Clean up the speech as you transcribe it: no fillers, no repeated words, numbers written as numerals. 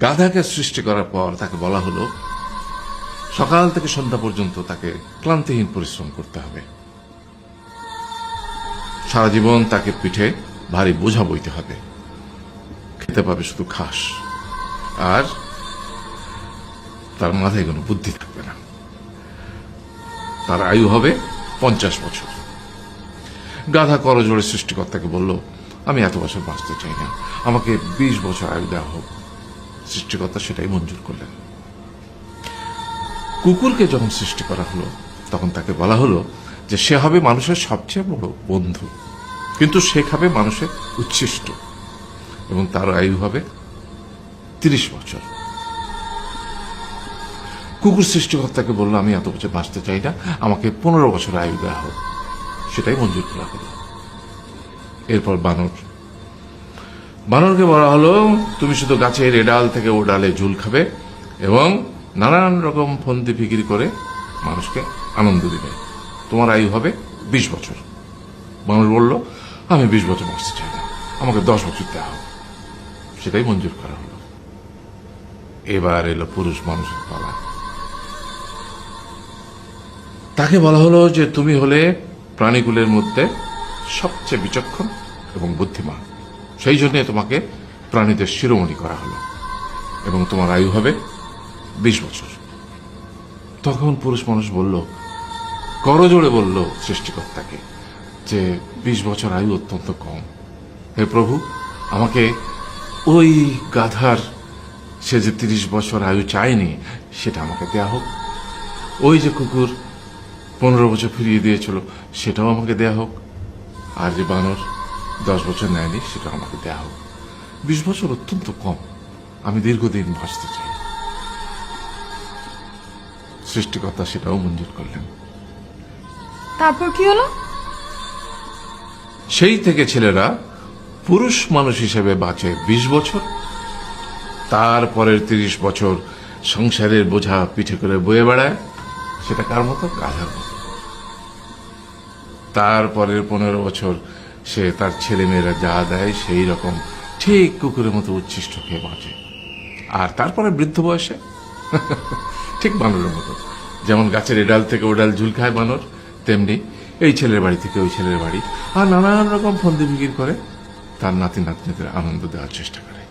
গাধাকে সৃষ্টি করার পর তাকে বলা হলো সকাল থেকে সন্ধ্যা পর্যন্ত তাকে ক্লান্তিহীন পরিশ্রম করতে হবে, সারা জীবন তাকে পিঠে ভারী বোঝা বইতে হবে, খেতে পাবে শুধু ঘাস, আর তার মাথায় কোনো বুদ্ধি থাকবে না। তার আয়ু হবে 50 বছর। গাধা করজোড়ে সৃষ্টিকর্তাকে বলল, আমি এত বছর বাঁচতে চাই না, আমাকে 20 বছর আয়ু দেওয়া হোক। সৃষ্টিকর্তা সেটাই মঞ্জুর করলেন। কুকুরকে যখন সৃষ্টি করা হলো তখন তাকে বলা হলো যে সে হবে মানুষের সবচেয়ে বড় বন্ধু, কিন্তু সে খাবে মানুষের উচ্ছিষ্ট, এবং তার আয়ু হবে 30 বছর। কুকুর সৃষ্টিকর্তাকে বলল, আমি এত বছর বাঁচতে চাই না, আমাকে 15 বছর আয়ু দেওয়া হোক। সেটাই মঞ্জুর করা হলো। এরপর বানরকে বলা হলো, তুমি শুধু গাছের এ ডাল থেকে ও ডালে ঝুল খাবে এবং নানান রকম ফন্দি ফিকির করে মানুষকে আনন্দ দিবে, তোমার আয়ু হবে 20 বছর। বানর বলল, আমি 20 বছর বাঁচতে চাই না, আমাকে 10 বছর দেওয়া হোক। সেটাই মঞ্জুর করা হলো। এবার এলো পুরুষ মানুষের পালা। তাকে বলা হলো যে তুমি হলে প্রাণীকুলের মধ্যে সবচেয়ে বিচক্ষণ এবং বুদ্ধিমান, সেই জন্য তোমাকে প্রাণীদের শিরোমণি করা হলো এবং তোমার আয়ু হবে 20 বছর। তখন পুরুষ মানুষ বলল, করজোড়ে বলল সৃষ্টিকর্তাকে যে 20 বছর আয়ু অত্যন্ত কম, হে প্রভু, আমাকে ওই গাধার সে যে 30 বছর আয়ু চায়নি সেটা আমাকে দেয়া হোক, ওই যে কুকুর 15 বছর ফিরিয়ে দিয়েছিল সেটাও আমাকে দেয়া হোক, আর যে বানর 10 বছর নেয়নি সেটা আমাকে দেয়া হোক। 20 বছর অত্যন্ত কম, আমি দীর্ঘদিন বাঁচতে চাই। সৃষ্টিকর্তা সেটাও মঞ্জুর করলেন। তারপর কি হলো? সেই থেকে ছেলেরা পুরুষ মানুষ হিসেবে বাঁচে 20 বছর, তারপরের 30 বছর সংসারের বোঝা পিঠে করে বয়ে বেড়ায়, সেটা কার মতো? গাধার মতো। তারপরের 15 বছর সে তার ছেলে মেয়েরা যা দেয় সেই রকম ঠিক কুকুরের মতো উচ্ছিষ্ট খেয়ে বাঁচে। আর তারপরে বৃদ্ধ বয়সে ঠিক বানরের মতো, যেমন গাছের এডাল থেকে ওডাল ঝুল খায় বানর, তেমনি এই ছেলের বাড়ি থেকে ওই ছেলের বাড়ি, আর নানান রকম ফন্দি ফিকির করে তার নাতি নাতনিদের আনন্দ দেওয়ার চেষ্টা করে।